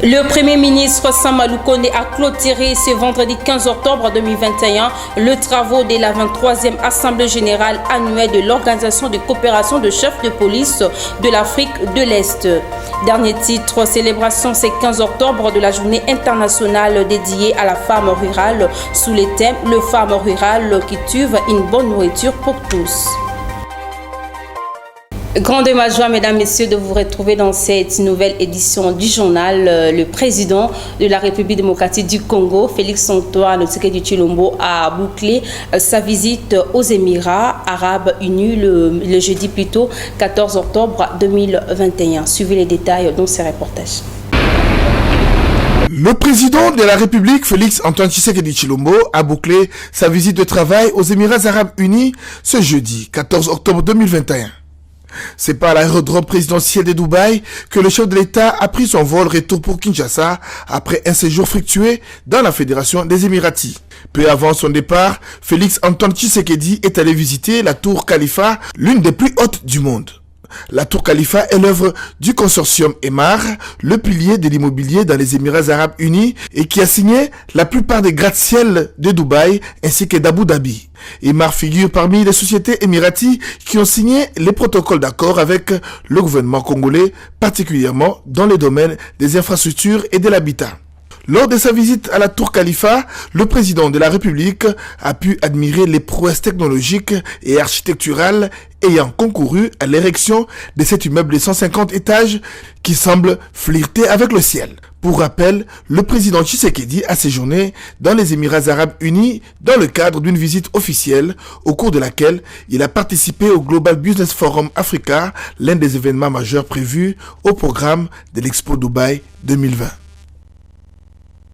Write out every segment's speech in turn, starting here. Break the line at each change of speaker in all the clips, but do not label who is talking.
Le Premier ministre Samalou Konde a clôturé ce vendredi 15 octobre 2021 le travaux de la 23e Assemblée générale annuelle de l'Organisation de coopération de chefs de police de l'Afrique de l'Est. Dernier titre, célébration ce 15 octobre de la journée internationale dédiée à la femme rurale sous le thème « Le femme rurale qui tue une bonne nourriture pour tous ». Grande joie, mesdames, messieurs, de vous retrouver dans cette nouvelle édition du journal. Le président de la République démocratique du Congo, Félix-Antoine Tshisekedi Tshilombo, a bouclé sa visite aux Émirats arabes unis le jeudi 14 octobre 2021. Suivez les détails dans ce reportage.
Le président de la République, Félix-Antoine Tshisekedi Tshilombo, a bouclé sa visite de travail aux Émirats arabes unis ce jeudi 14 octobre 2021. C'est par l'aérodrome présidentiel de Dubaï que le chef de l'État a pris son vol retour pour Kinshasa après un séjour fructueux dans la Fédération des Émiratis. Peu avant son départ, Félix-Antoine Tshisekedi est allé visiter la tour Khalifa, l'une des plus hautes du monde. La tour Khalifa est l'œuvre du consortium Emaar, le pilier de l'immobilier dans les Émirats arabes unis et qui a signé la plupart des gratte-ciel de Dubaï ainsi que d'Abu Dhabi. Emaar figure parmi les sociétés émiraties qui ont signé les protocoles d'accord avec le gouvernement congolais, particulièrement dans les domaines des infrastructures et de l'habitat. Lors de sa visite à la tour Khalifa, le président de la République a pu admirer les prouesses technologiques et architecturales ayant concouru à l'érection de cet immeuble de 150 étages qui semble flirter avec le ciel. Pour rappel, le président Tshisekedi a séjourné dans les Émirats arabes unis dans le cadre d'une visite officielle au cours de laquelle il a participé au Global Business Forum Africa, l'un des événements majeurs prévus au programme de l'Expo Dubaï 2020.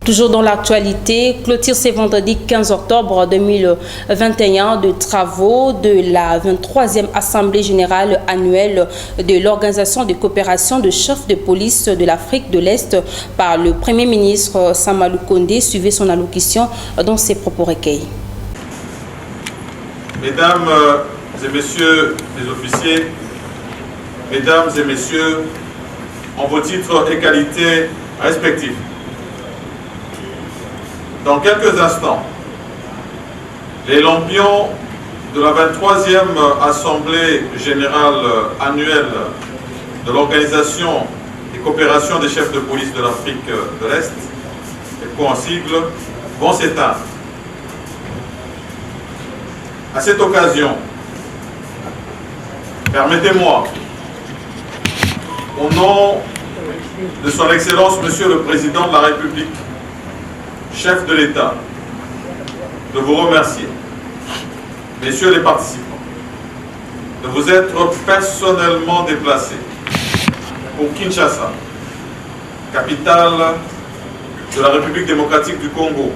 Toujours dans l'actualité, clôture ce vendredi 15 octobre 2021 de travaux de la 23e Assemblée générale annuelle de l'Organisation de coopération de chefs de police de l'Afrique de l'Est par le Premier ministre Samalou Konde. Suivez son allocution dans ses propos recueillis.
Mesdames et messieurs les officiers, mesdames et messieurs, en vos titres et qualités respectifs, dans quelques instants, les lampions de la 23e Assemblée générale annuelle de l'Organisation des coopérations des chefs de police de l'Afrique de l'Est, ECCO en sigle, vont s'éteindre. À cette occasion, permettez-moi, au nom de son Excellence Monsieur le Président de la République, chef de l'État, de vous remercier, messieurs les participants, de vous être personnellement déplacés pour Kinshasa, capitale de la République démocratique du Congo,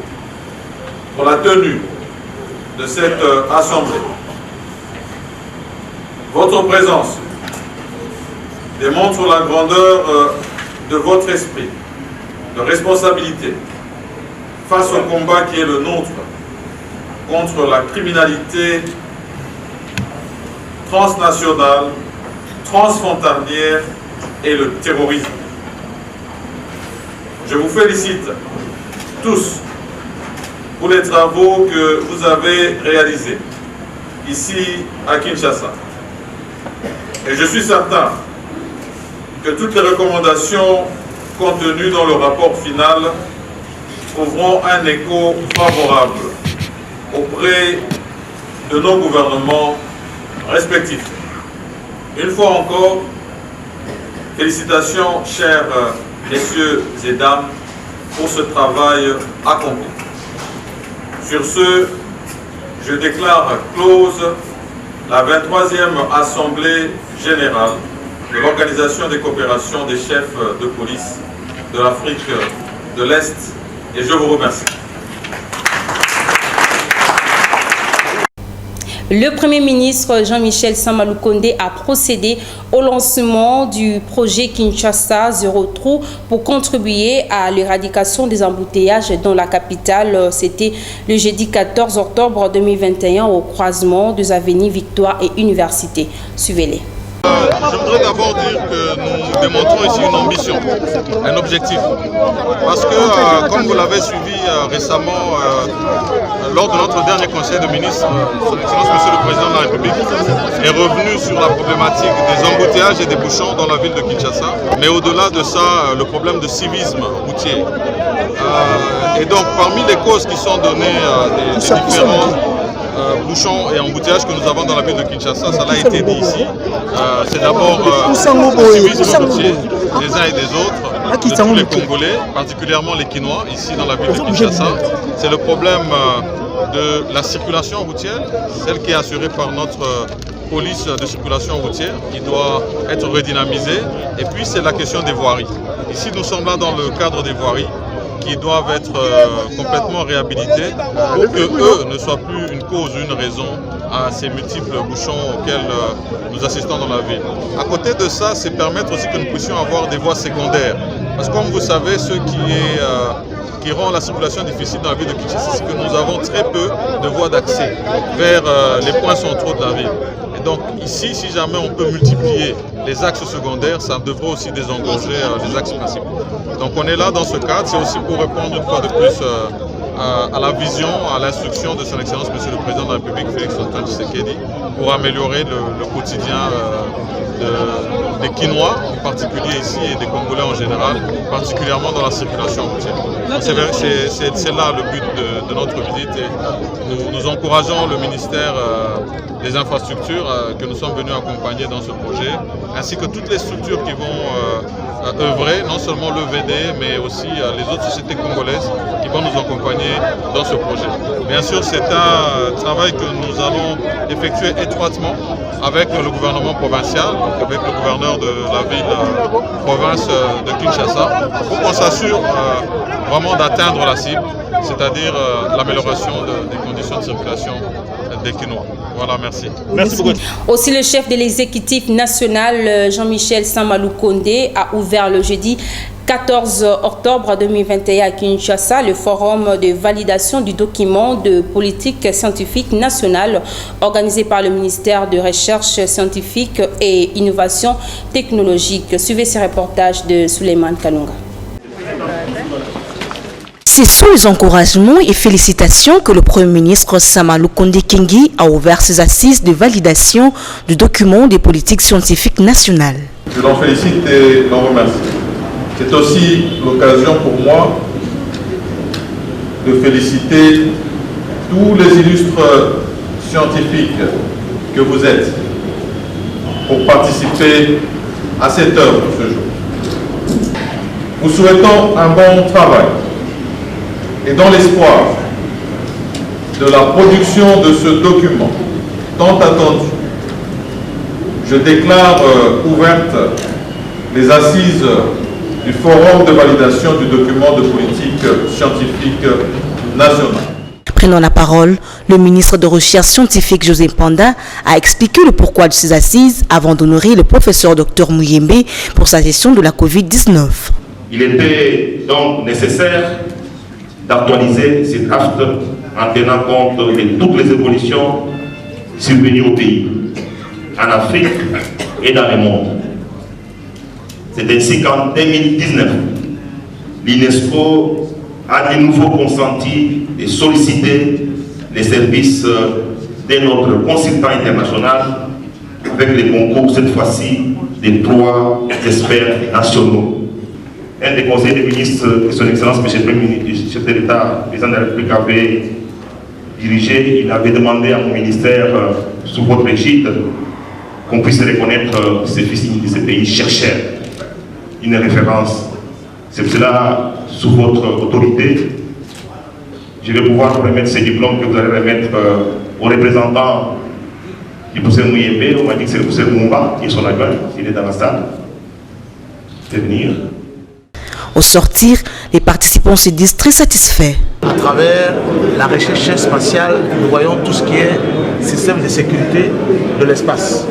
pour la tenue de cette assemblée. Votre présence démontre la grandeur de votre esprit, de responsabilité, face au combat qui est le nôtre contre la criminalité transnationale, transfrontalière et le terrorisme. Je vous félicite tous pour les travaux que vous avez réalisés ici à Kinshasa. Et je suis certain que toutes les recommandations contenues dans le rapport final trouveront un écho favorable auprès de nos gouvernements respectifs. Une fois encore, félicitations, chers messieurs et dames, pour ce travail accompli. Sur ce, je déclare close la 23e Assemblée générale de l'Organisation des coopérations des chefs de police de l'Afrique de l'Est. Et je vous remercie.
Le Premier ministre Jean-Michel Samalou Konde a procédé au lancement du projet Kinshasa Zéro Trou pour contribuer à l'éradication des embouteillages dans la capitale. C'était le jeudi 14 octobre 2021 au croisement des avenues Victoire et Université. Suivez-les.
Je voudrais d'abord dire que nous démontrons ici une ambition, un objectif. Parce que, comme vous l'avez suivi récemment, lors de notre dernier conseil de ministres, Son Excellence Monsieur le Président de la République est revenu sur la problématique des embouteillages et des bouchons dans la ville de Kinshasa. Mais au-delà de ça, le problème de civisme routier. Et donc, parmi les causes qui sont données des différents bouchons et embouteillages que nous avons dans la ville de Kinshasa, ça l'a été dit ici. C'est d'abord le civisme routier des uns et des autres, de tous les Congolais, particulièrement les Kinois, ici dans la ville de Kinshasa. C'est le problème de la circulation routière, celle qui est assurée par notre police de circulation routière, qui doit être redynamisée. Et puis c'est la question des voiries. Ici nous sommes là dans le cadre des voiries, qui doivent être complètement réhabilités pour que eux ne soient plus une cause, une raison à ces multiples bouchons auxquels nous assistons dans la ville. À côté de ça, c'est permettre aussi que nous puissions avoir des voies secondaires. Parce que comme vous savez, ce qui rend la circulation difficile dans la ville de Kinshasa, c'est que nous avons très peu de voies d'accès vers les points centraux de la ville. Et donc ici, si jamais on peut multiplier les axes secondaires, ça devrait aussi désengorger les axes principaux. Donc on est là dans ce cadre, c'est aussi pour répondre une fois de plus à la vision, à l'instruction de Son Excellence Monsieur le Président de la République, Félix Antoine Tshisekedi, pour améliorer le quotidien des Kinois en particulier ici et des Congolais en général, particulièrement dans la circulation routière. C'est là le but de notre visite et nous encourageons le ministère des infrastructures que nous sommes venus accompagner dans ce projet, ainsi que toutes les structures qui vont œuvrer, non seulement le VD, mais aussi les autres sociétés congolaises qui vont nous accompagner dans ce projet. Bien sûr, c'est un travail que nous allons effectuer étroitement avec le gouvernement provincial, donc avec le gouverneur de la ville province de Kinshasa, pour qu'on s'assure vraiment d'atteindre la cible, c'est-à-dire l'amélioration des conditions de circulation des Kinois. Voilà, merci.
Merci beaucoup. Aussi, le chef de l'exécutif national, Jean-Michel Samalou Kondé, a ouvert le jeudi 14 octobre 2021 à Kinshasa le forum de validation du document de politique scientifique nationale organisé par le ministère de Recherche scientifique et Innovation technologique. Suivez ce reportage de Souleymane Kalunga.
Ce sont les encouragements et félicitations que le Premier ministre Samalou Kondé Kingi a ouvert ses assises de validation du document des politiques scientifiques nationales.
Je l'en félicite et l'en remercie. C'est aussi l'occasion pour moi de féliciter tous les illustres scientifiques que vous êtes pour participer à cette œuvre ce jour. Vous souhaitons un bon travail et dans l'espoir de la production de ce document tant attendu, je déclare ouvertes les assises du forum de validation du document de politique scientifique nationale.
Prenant la parole, le ministre de Recherche scientifique José Panda a expliqué le pourquoi de ces assises avant d'honorer le professeur Dr Mouyembe pour sa gestion de la Covid-19.
Il était donc nécessaire d'actualiser ces drafts en tenant compte de toutes les évolutions survenues au pays, en Afrique et dans le monde. C'est ainsi qu'en 2019, l'UNESCO a de nouveau consenti de solliciter les services de notre consultant international avec le concours cette fois-ci de 3 experts nationaux. Un des conseillers des ministres de Son Excellence, M. le Premier ministre, chef de l'État, président de la République, avait dirigé, il avait demandé à mon ministère, sous votre égide, qu'on puisse reconnaître ces fils de ces pays chercheurs. Une référence. C'est cela, sous votre autorité, je vais pouvoir remettre ces diplômes que vous allez remettre aux représentants du professeur Mouyembe. On m'a dit que c'est le professeur Moumba qui est son adjoint, il est dans la salle. De venir.
Au sortir, les participants se disent très satisfaits.
À travers la recherche spatiale, nous voyons tout ce qui est système de sécurité de l'espace.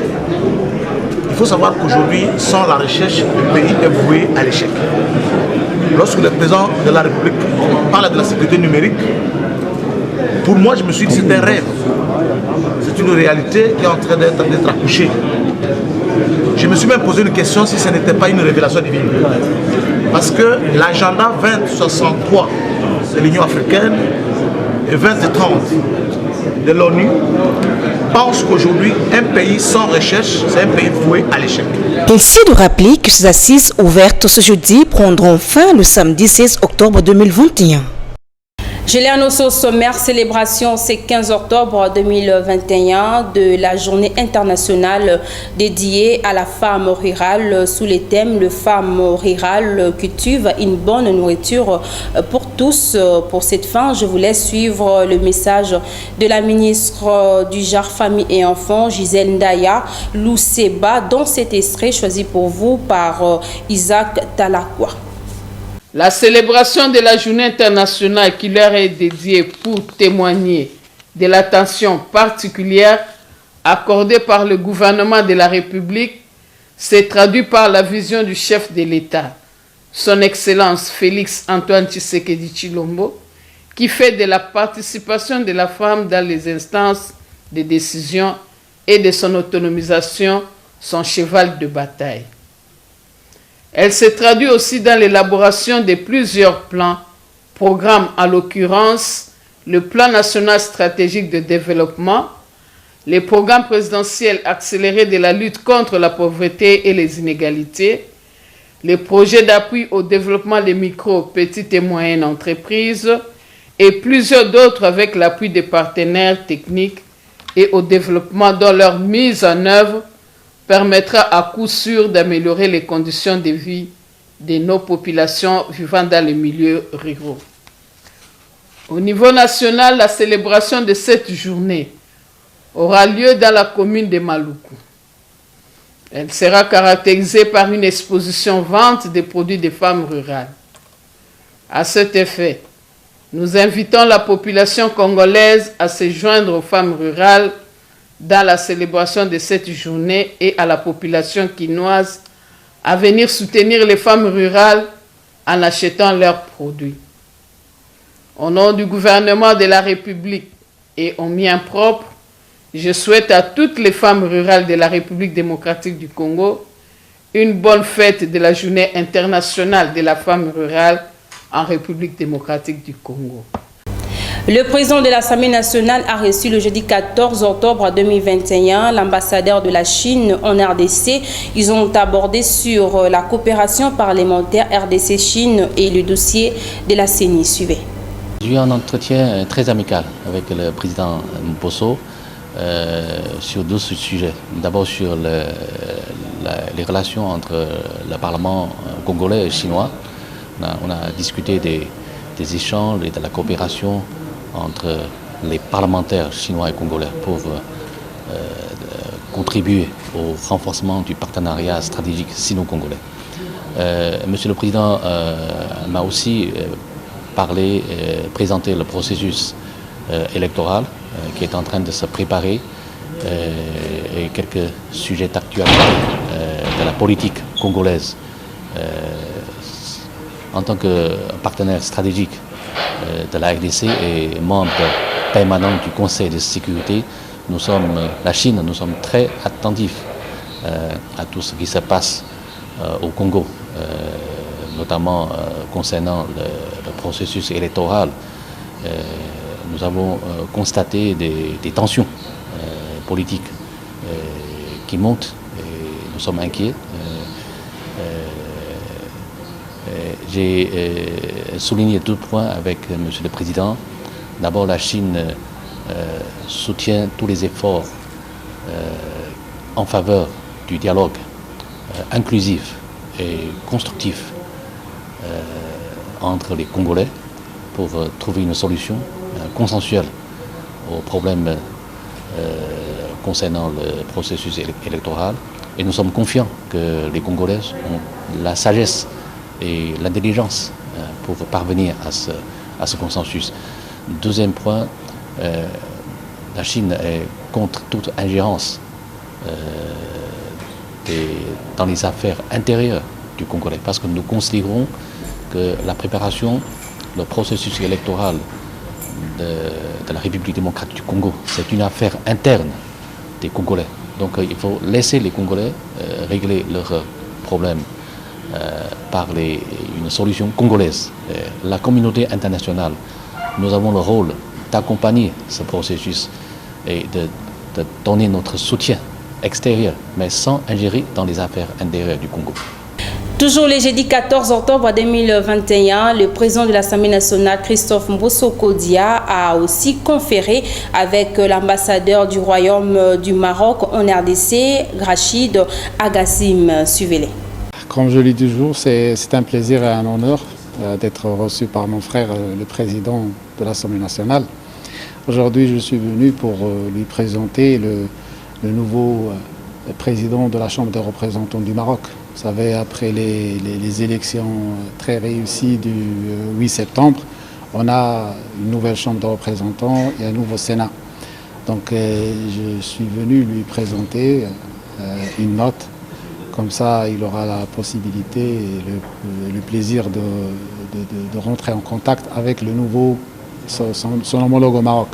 Il faut savoir qu'aujourd'hui, sans la recherche, le pays est voué à l'échec. Lorsque le président de la République parle de la sécurité numérique, pour moi, je me suis dit que c'est un rêve. C'est une réalité qui est en train d'être accouchée. Je me suis même posé une question si ce n'était pas une révélation divine. Parce que l'agenda 2063 de l'Union africaine et 2030 de l'ONU pense qu'aujourd'hui, un pays sans recherche, c'est un pays voué à l'échec.
Merci de rappeler que ces assises ouvertes ce jeudi prendront fin le samedi 16 octobre 2021.
Je l'ai annoncé au sommaire, célébration ce 15 octobre 2021 de la journée internationale dédiée à la femme rurale sous les thèmes le femme rurale cultive une bonne nourriture pour tous. Pour cette fin, je vous laisse suivre le message de la ministre du Genre, Famille et Enfants, Gisèle Ndaya Lousseba, dans cet extrait choisi pour vous par Isaac Talakwa.
La célébration de la journée internationale qui leur est dédiée pour témoigner de l'attention particulière accordée par le gouvernement de la République s'est traduite par la vision du chef de l'État, son Excellence Félix Antoine Tshisekedi Tshilombo, qui fait de la participation de la femme dans les instances de décision et de son autonomisation son cheval de bataille. Elle se traduit aussi dans l'élaboration de plusieurs plans, programmes en l'occurrence le plan national stratégique de développement, les programmes présidentiels accélérés de la lutte contre la pauvreté et les inégalités, les projets d'appui au développement des micro, petites et moyennes entreprises et plusieurs d'autres avec l'appui des partenaires techniques et au développement dont leur mise en œuvre permettra à coup sûr d'améliorer les conditions de vie de nos populations vivant dans les milieux ruraux. Au niveau national, la célébration de cette journée aura lieu dans la commune de Maluku. Elle sera caractérisée par une exposition vente des produits des femmes rurales. À cet effet, nous invitons la population congolaise à se joindre aux femmes rurales dans la célébration de cette journée et à la population quinoise à venir soutenir les femmes rurales en achetant leurs produits. Au nom du gouvernement de la République et au mien propre, je souhaite à toutes les femmes rurales de la République démocratique du Congo une bonne fête de la journée internationale de la femme rurale en République démocratique du Congo.
Le président de l'Assemblée nationale a reçu le jeudi 14 octobre 2021 l'ambassadeur de la Chine en RDC. Ils ont abordé sur la coopération parlementaire RDC-Chine et le dossier de la CENI. Suivez.
J'ai eu un entretien très amical avec le président Mposo sur deux sujets. D'abord sur les relations entre le Parlement congolais et chinois. On a discuté des échanges et de la coopération entre les parlementaires chinois et congolais pour contribuer au renforcement du partenariat stratégique sino-congolais. Monsieur le Président m'a aussi présenté le processus électoral qui est en train de se préparer et quelques sujets d'actualité de la politique congolaise. En tant que partenaire stratégique de la RDC et membre permanent du Conseil de sécurité, la Chine, nous sommes très attentifs à tout ce qui se passe au Congo, notamment concernant le processus électoral. Nous avons constaté des tensions politiques qui montent et nous sommes inquiets. J'ai souligné deux points avec M. le Président. D'abord, la Chine soutient tous les efforts en faveur du dialogue inclusif et constructif entre les Congolais pour trouver une solution consensuelle aux problèmes concernant le processus électoral. Et nous sommes confiants que les Congolais ont la sagesse et l'intelligence pour parvenir à ce consensus. Deuxième point, la Chine est contre toute ingérence dans les affaires intérieures du Congolais, parce que nous considérons que la préparation, le processus électoral de la République démocratique du Congo, c'est une affaire interne des Congolais. Donc il faut laisser les Congolais régler leurs problèmes par une solution congolaise. La communauté internationale, nous avons le rôle d'accompagner ce processus et de donner notre soutien extérieur, mais sans ingérer dans les affaires intérieures du Congo.
Toujours le jeudi 14 octobre 2021, le président de l'Assemblée nationale, Christophe Mbosso Kodia, a aussi conféré avec l'ambassadeur du Royaume du Maroc en RDC, Rachid Agassim. Suivez-les.
Comme je le dis toujours, c'est un plaisir et un honneur d'être reçu par mon frère, le président de l'Assemblée nationale. Aujourd'hui, je suis venu pour lui présenter le nouveau président de la Chambre des représentants du Maroc. Vous savez, après les élections très réussies du 8 septembre, on a une nouvelle Chambre de représentants et un nouveau Sénat. Donc je suis venu lui présenter une note. Comme ça, il aura la possibilité et le plaisir de rentrer en contact avec le nouveau, son homologue au Maroc.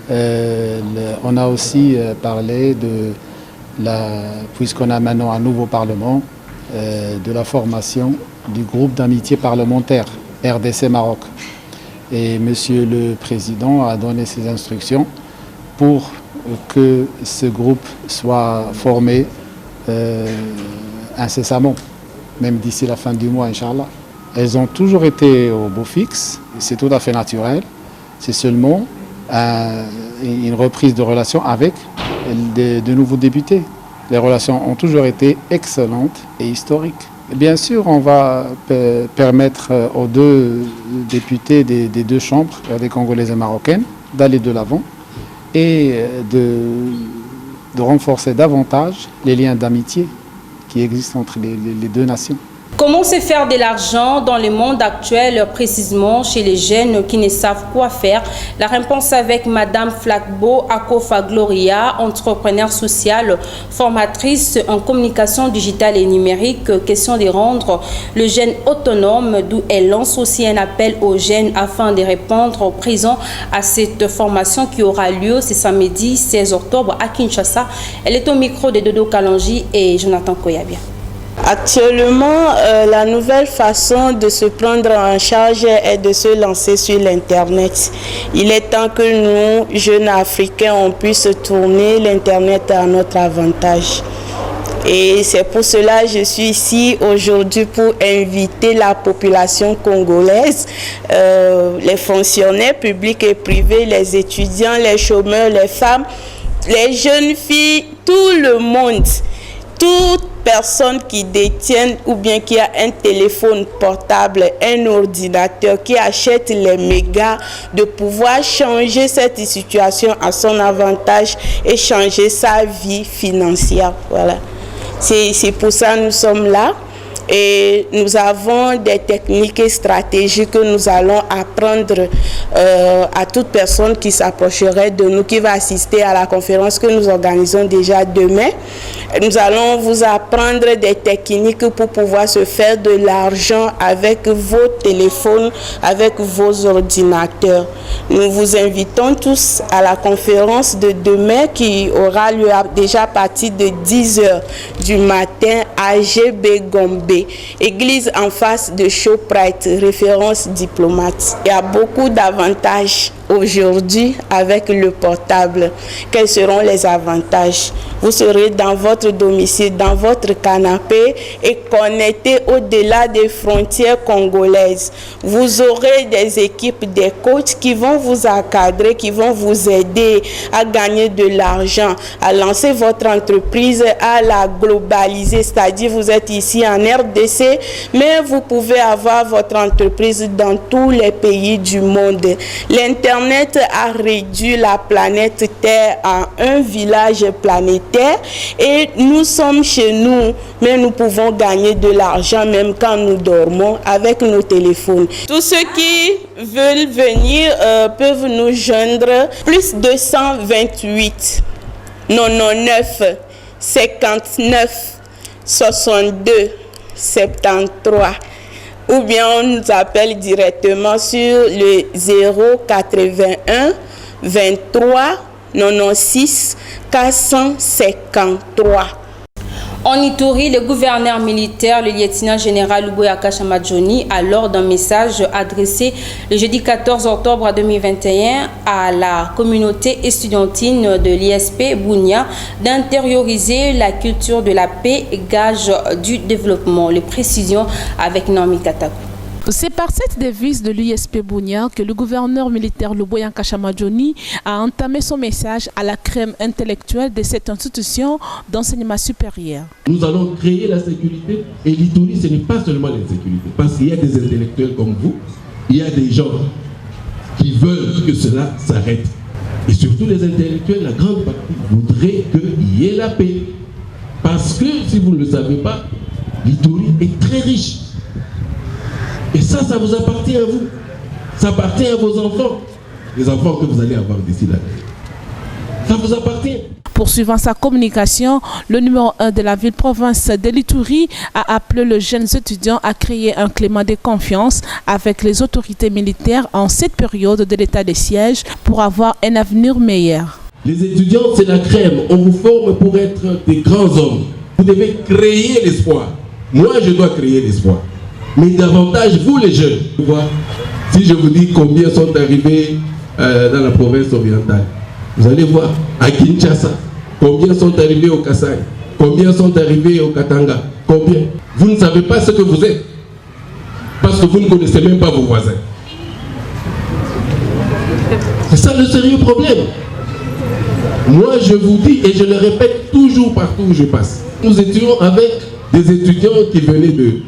On a aussi parlé puisqu'on a maintenant un nouveau Parlement, de la formation du groupe d'amitié parlementaire RDC-Maroc. Et Monsieur le Président a donné ses instructions pour que ce groupe soit formé incessamment, même d'ici la fin du mois, Inch'Allah. Elles ont toujours été au beau fixe, c'est tout à fait naturel. C'est seulement une reprise de relations avec de nouveaux députés. Les relations ont toujours été excellentes et historiques. Bien sûr, on va permettre aux deux députés des deux chambres, des Congolaises et marocaines, d'aller de l'avant et de renforcer davantage les liens d'amitié qui existent entre les deux nations.
Comment se faire de l'argent dans le monde actuel, précisément chez les jeunes qui ne savent quoi faire? La réponse avec Madame Flakbo Akofa Gloria, entrepreneur sociale, formatrice en communication digitale et numérique. Question de rendre le jeune autonome, d'où elle lance aussi un appel aux jeunes afin de répondre présent à cette formation qui aura lieu ce samedi 16 octobre à Kinshasa. Elle est au micro de Dodo Kalonji et Jonathan Koyabia.
Actuellement, la nouvelle façon de se prendre en charge est de se lancer sur l'Internet. Il est temps que nous, jeunes Africains, on puisse tourner l'Internet à notre avantage. Et c'est pour cela que je suis ici aujourd'hui pour inviter la population congolaise, les fonctionnaires publics et privés, les étudiants, les chômeurs, les femmes, les jeunes filles, tout le monde, toute personne qui détiennent ou bien qui a un téléphone portable, un ordinateur, qui achète les mégas, de pouvoir changer cette situation à son avantage et changer sa vie financière. Voilà. C'est pour ça que nous sommes là. Et nous avons des techniques et stratégies que nous allons apprendre à toute personne qui s'approcherait de nous, qui va assister à la conférence que nous organisons déjà demain. Nous allons vous apprendre des techniques pour pouvoir se faire de l'argent avec vos téléphones, avec vos ordinateurs. Nous vous invitons tous à la conférence de demain qui aura lieu déjà à partir de 10h du matin à GB Gombe. Église en face de Shoprite, référence diplomate. Il y a beaucoup d'avantages aujourd'hui avec le portable. Quels seront les avantages? Vous serez dans votre domicile, dans votre canapé et connecté au-delà des frontières congolaises. Vous aurez des équipes, des coachs qui vont vous encadrer, qui vont vous aider à gagner de l'argent, à lancer votre entreprise, à la globaliser. C'est-à-dire vous êtes ici en RDC, mais vous pouvez avoir votre entreprise dans tous les pays du monde. L'Internet a réduit la planète Terre en un village planétaire et nous sommes chez nous, mais nous pouvons gagner de l'argent même quand nous dormons avec nos téléphones. Tous ceux qui veulent venir peuvent nous joindre plus 228 99 59 62 73 ou bien on nous appelle directement sur le 081 23 96 453.
En Ituri, le gouverneur militaire, le lieutenant-général Luboyaka Chamadjoni, a lors d'un message adressé le jeudi 14 octobre 2021 à la communauté estudiantine de l'ISP Bunia d'intérioriser la culture de la paix, gage du développement. Les précisions avec Naomi Katakou.
C'est par cette devise de l'USP Bunia que le gouverneur militaire Luboyaka Chamadjoni a entamé son message à la crème intellectuelle de cette institution d'enseignement supérieur.
Nous allons créer la sécurité et l'Ituri, ce n'est pas seulement l'insécurité, parce qu'il y a des intellectuels comme vous, il y a des gens qui veulent que cela s'arrête. Et surtout les intellectuels, la grande partie voudrait qu'il y ait la paix. Parce que, si vous ne le savez pas, l'Ituri est très riche. Et ça vous appartient à vous. Ça appartient à vos enfants. Les enfants que vous allez avoir d'ici là. Ça vous appartient.
Poursuivant sa communication, le numéro 1 de la ville-province de l'Ituri a appelé les jeunes étudiants à créer un climat de confiance avec les autorités militaires en cette période de l'état de siège pour avoir un avenir meilleur.
Les étudiants, c'est la crème. On vous forme pour être des grands hommes. Vous devez créer l'espoir. Moi, je dois créer l'espoir. Mais davantage, vous les jeunes, si je vous dis combien sont arrivés dans la province orientale, vous allez voir, à Kinshasa, combien sont arrivés au Kasaï, combien sont arrivés au Katanga, combien. Vous ne savez pas ce que vous êtes, parce que vous ne connaissez même pas vos voisins. C'est ça le sérieux problème. Moi, je vous dis, et je le répète toujours partout où je passe, nous étions avec des étudiants qui venaient de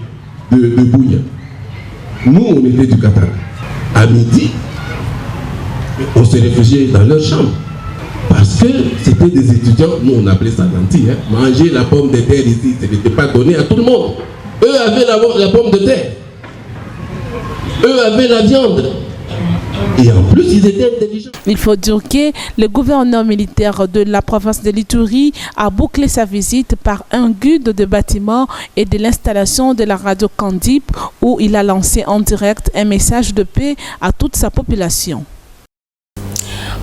Bunia. Nous, on était du Qatar. À midi, on se réfugiait dans leur chambre. Parce que c'était des étudiants, nous on appelait ça lentilles. Manger la pomme de terre ici, ce n'était pas donné à tout le monde. Eux avaient la pomme de terre. Eux avaient la viande. Et en plus, ils étaient intelligents.
Il faut dire que le gouverneur militaire de la province de l'Ituri a bouclé sa visite par un guide de bâtiment et de l'installation de la radio Candip où il a lancé en direct un message de paix à toute sa population.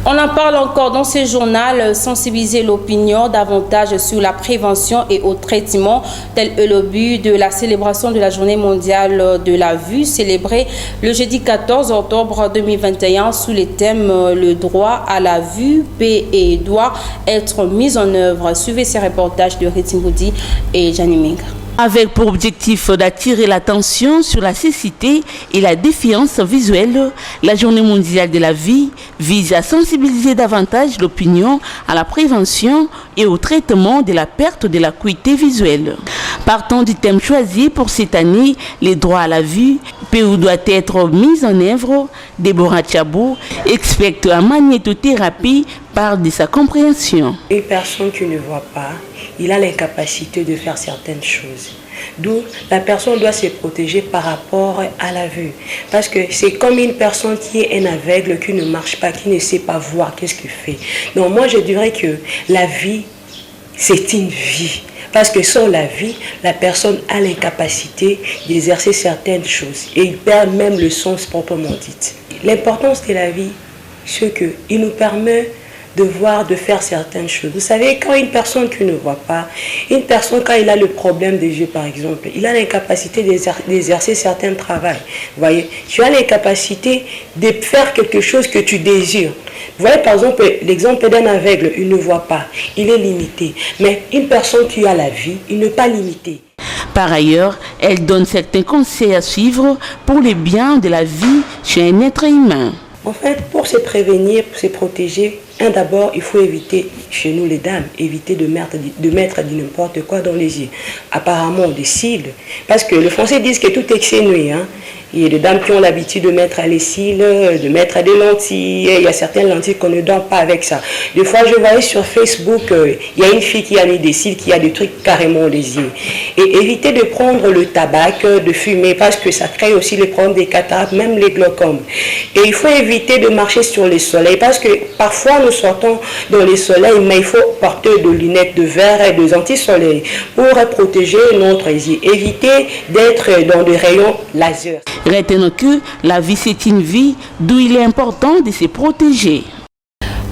On en parle encore dans ce journal, sensibiliser l'opinion davantage sur la prévention et au traitement, tel est le but de la célébration de la journée mondiale de la vue, célébrée le jeudi 14 octobre 2021 sous le thème le droit à la vue, paix et doit être mis en œuvre. Suivez ces reportages de Ritimboudi et Jani Minga.
Avec pour objectif d'attirer l'attention sur la cécité et la défiance visuelle, la Journée mondiale de la vie vise à sensibiliser davantage l'opinion à la prévention et au traitement de la perte de l'acuité visuelle. Partant du thème choisi pour cette année, les droits à la vue, PU doit être mis en œuvre. Déborah Tchabou, experte en magnétothérapie, parle de sa compréhension.
Une personne qui ne voit pas, il a l'incapacité de faire certaines choses. D'où la personne doit se protéger par rapport à la vue. Parce que c'est comme une personne qui est un aveugle, qui ne marche pas, qui ne sait pas voir, qu'est-ce qu'il fait. Donc moi je dirais que la vie, c'est une vie. Parce que sans la vie, la personne a l'incapacité d'exercer certaines choses. Et il perd même le sens proprement dit. L'importance de la vie, c'est qu'il nous permet de voir, de faire certaines choses. Vous savez, quand une personne qui ne voit pas, une personne quand il a le problème des yeux par exemple, il a l'incapacité d'exercer certains travaux. Vous voyez, tu as l'incapacité de faire quelque chose que tu désires. Vous voyez par exemple l'exemple d'un aveugle, il ne voit pas, il est limité. Mais une personne qui a la vie, il n'est pas limité.
Par ailleurs, elle donne certains conseils à suivre pour le bien de la vie chez un être humain.
En fait, pour se prévenir, pour se protéger, d'abord, il faut éviter, chez nous les dames, éviter de mettre du n'importe quoi dans les yeux. Apparemment, des cils, parce que les Français disent que tout excès nuit. Il y a des dames qui ont l'habitude de mettre les cils, de mettre des lentilles. Il y a certaines lentilles qu'on ne dort pas avec ça. Des fois, je voyais sur Facebook, il y a une fille qui a mis des cils, qui a des trucs carrément les yeux. Et éviter de prendre le tabac, de fumer, parce que ça crée aussi les problèmes des cataractes, même les glaucomes. Et il faut éviter de marcher sur le soleil, parce que parfois nous sortons dans le soleil, mais il faut porter des lunettes de verre et des anti-soleil pour protéger notre yeux. Éviter d'être dans des rayons laser.
Retenons que la vie c'est une vie, d'où il est important de se protéger.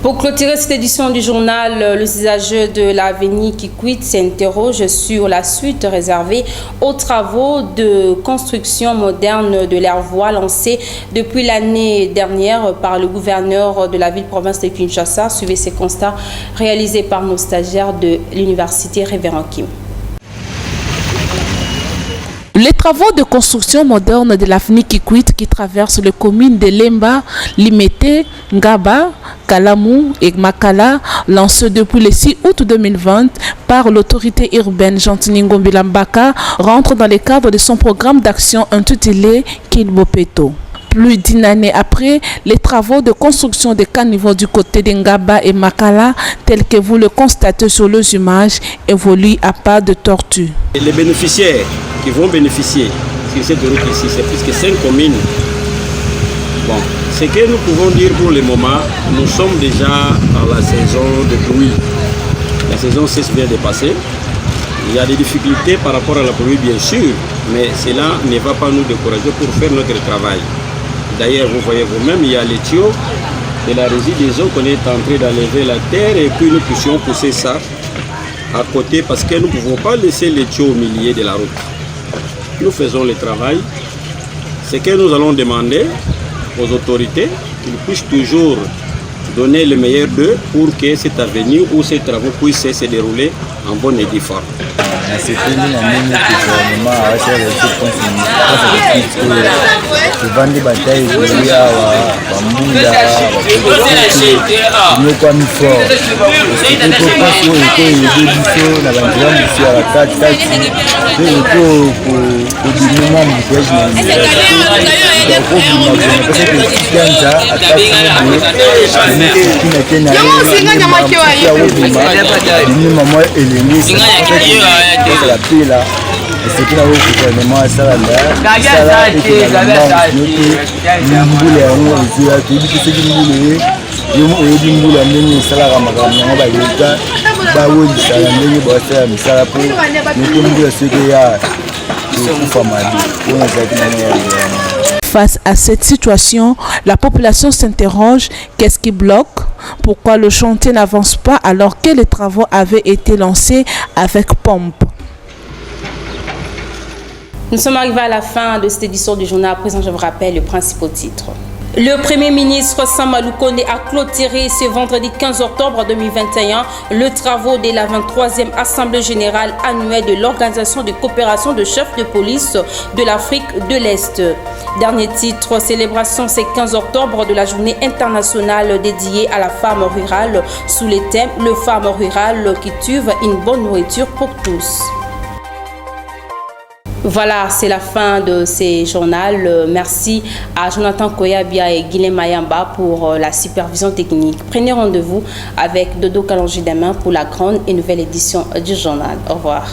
Pour clôturer cette édition du journal, les usagers de l'avenue Kikwit s'interrogent sur la suite réservée aux travaux de construction moderne de l'aire voie lancés depuis l'année dernière par le gouverneur de la ville-province de Kinshasa. Suivez ces constats réalisés par nos stagiaires de l'université Révérend Kim.
Les travaux de construction moderne de l'avenue Kikwit qui traverse les communes de Lemba, Limete, Ngaba, Kalamou et Makala, lancés depuis le 6 août 2020 par l'autorité urbaine Jantiningo Bilambaka, rentrent dans le cadre de son programme d'action intitulé Kilbopeto. Plus d'une année après, les travaux de construction des caniveaux du côté de Ngaba et Makala, tels que vous le constatez sur les images, évoluent à pas de tortue.
Les bénéficiaires qui vont bénéficier sur cette route ici, c'est plus que 5 communes. Bon, ce que nous pouvons dire pour le moment, nous sommes déjà dans la saison de pluie. La saison cesse bien de passer. Il y a des difficultés par rapport à la pluie, bien sûr, mais cela ne va pas nous décourager pour faire notre travail. D'ailleurs, vous voyez vous-même, il y a les tuyaux de la régie des eaux qu'on est en train d'enlever la terre et puis nous puissions pousser ça à côté parce que nous ne pouvons pas laisser les tuyaux au milieu de la route. Nous faisons le travail. Ce que nous allons demander aux autorités, qu'ils puissent toujours donner le meilleur d'eux pour que cette avenue ou ces travaux puissent se dérouler en bonne et due forme.
Face à cette situation, la population s'interroge, qu'est-ce qui bloque? Pourquoi le chantier n'avance pas alors que les travaux avaient été lancés avec pompe?
Nous sommes arrivés à la fin de cette édition du journal. À présent, je vous rappelle le principal titre. Le Premier ministre Sama Lukonde a clôturé ce vendredi 15 octobre 2021 le travaux de la 23e Assemblée générale annuelle de l'Organisation de coopération de chefs de police de l'Afrique de l'Est. Dernier titre, célébration ce 15 octobre de la journée internationale dédiée à la femme rurale sous le thème « Le femme rurale qui tuve une bonne nourriture pour tous ». Voilà, c'est la fin de ces journaux. Merci à Jonathan Koyabia et Guilhem Mayamba pour la supervision technique. Prenez rendez-vous avec Dodo Kalonji demain pour la grande et nouvelle édition du journal. Au revoir.